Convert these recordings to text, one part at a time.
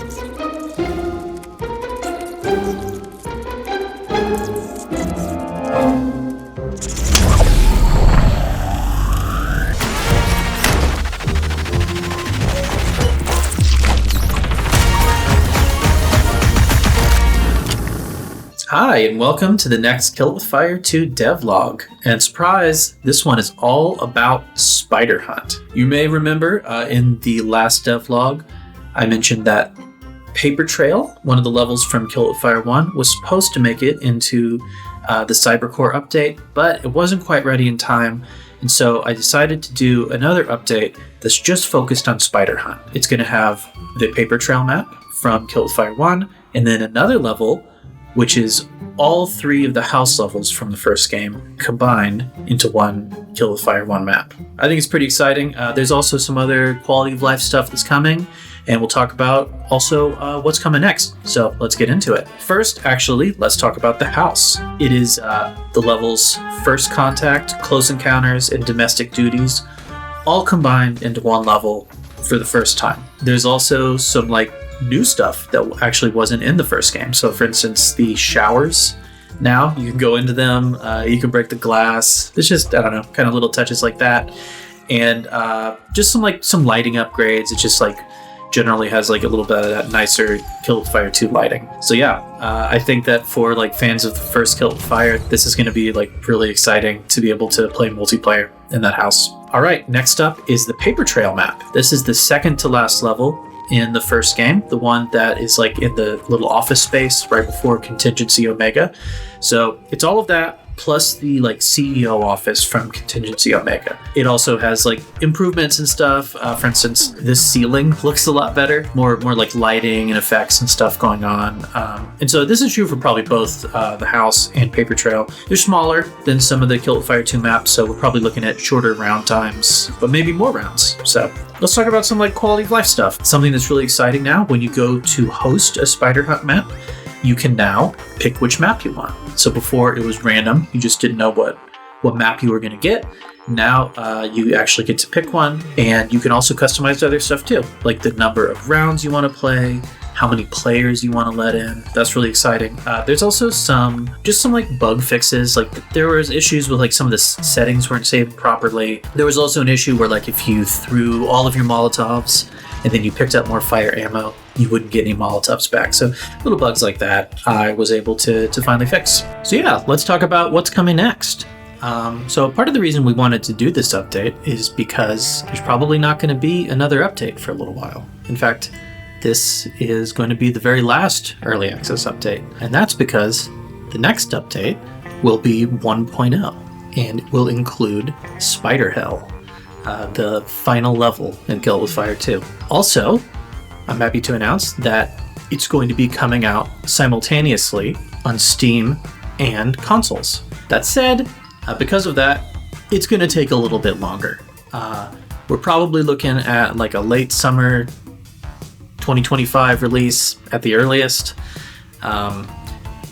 Hi, and welcome to the next Kill It With Fire 2 devlog. And surprise, this one is all about Spider Hunt. You may remember in the last devlog, I mentioned that Paper Trail, one of the levels from Kill It With Fire 1, was supposed to make it into the Cybercore update, but it wasn't quite ready in time. And so I decided to do another update that's just focused on Spider Hunt. It's going to have the Paper Trail map from Kill It With Fire 1, and then another level which is all three of the house levels from the first game combined into one Kill It With Fire 1 map. I think it's pretty exciting. There's also some other quality of life stuff that's coming, and we'll talk about also what's coming next. So let's get into it. First, actually, let's talk about the house. It is the levels First Contact, Close Encounters, and Domestic Duties, all combined into one level for the first time. There's also some new stuff that actually wasn't in the first game. So for instance, the showers, now you can go into them, you can break the glass. It's just, I don't know, kind of little touches like that. And just some lighting upgrades. It just generally has a little bit of that nicer Kill It With Fire 2 lighting. So yeah, I think that for fans of the first Kill It With Fire, this is going to be really exciting to be able to play multiplayer in that house. All right, next up is the Paper Trail map. This is the second to last level in the first game, the one that is in the little office space right before Contingency Omega. So it's all of that plus the CEO office from Contingency Omega. It also has improvements and stuff. For instance, this ceiling looks a lot better, more lighting and effects and stuff going on. And so this is true for probably both the house and Paper Trail. They're smaller than some of the Kill It With Fire 2 maps, so we're probably looking at shorter round times, but maybe more rounds. So let's talk about some quality of life stuff. Something that's really exciting now, when you go to host a Spider Hunt map, you can now pick which map you want. So before it was random, you just didn't know what map you were going to get. Now you actually get to pick one, and you can also customize other stuff too, like the number of rounds you want to play, how many players you want to let in. That's really exciting. There's also some bug fixes. There was issues with some of the settings weren't saved properly. There was also an issue where if you threw all of your Molotovs and then you picked up more fire ammo, you wouldn't get any Molotovs back. So little bugs like that I was able to finally fix. So yeah, let's talk about what's coming next. So part of the reason we wanted to do this update is because there's probably not going to be another update for a little while. In fact, this is going to be the very last early access update. And that's because the next update will be 1.0 and it will include Spider Hell, the final level in Kill It With Fire 2. Also, I'm happy to announce that it's going to be coming out simultaneously on Steam and consoles. That said, because of that, it's going to take a little bit longer. We're probably looking at a late summer 2025 release at the earliest.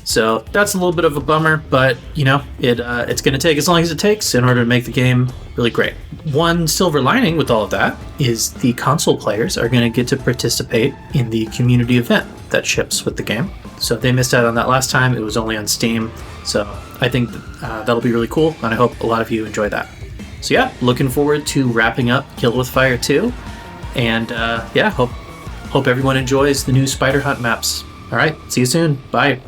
So that's a little bit of a bummer, but it's going to take as long as it takes in order to make the game really great. One silver lining with all of that is the console players are going to get to participate in the community event that ships with the game. So if they missed out on that last time, it was only on Steam. So I think that'll be really cool, and I hope a lot of you enjoy that. So yeah, looking forward to wrapping up Kill It With Fire 2, and hope everyone enjoys the new Spider Hunt maps. All right, see you soon. Bye.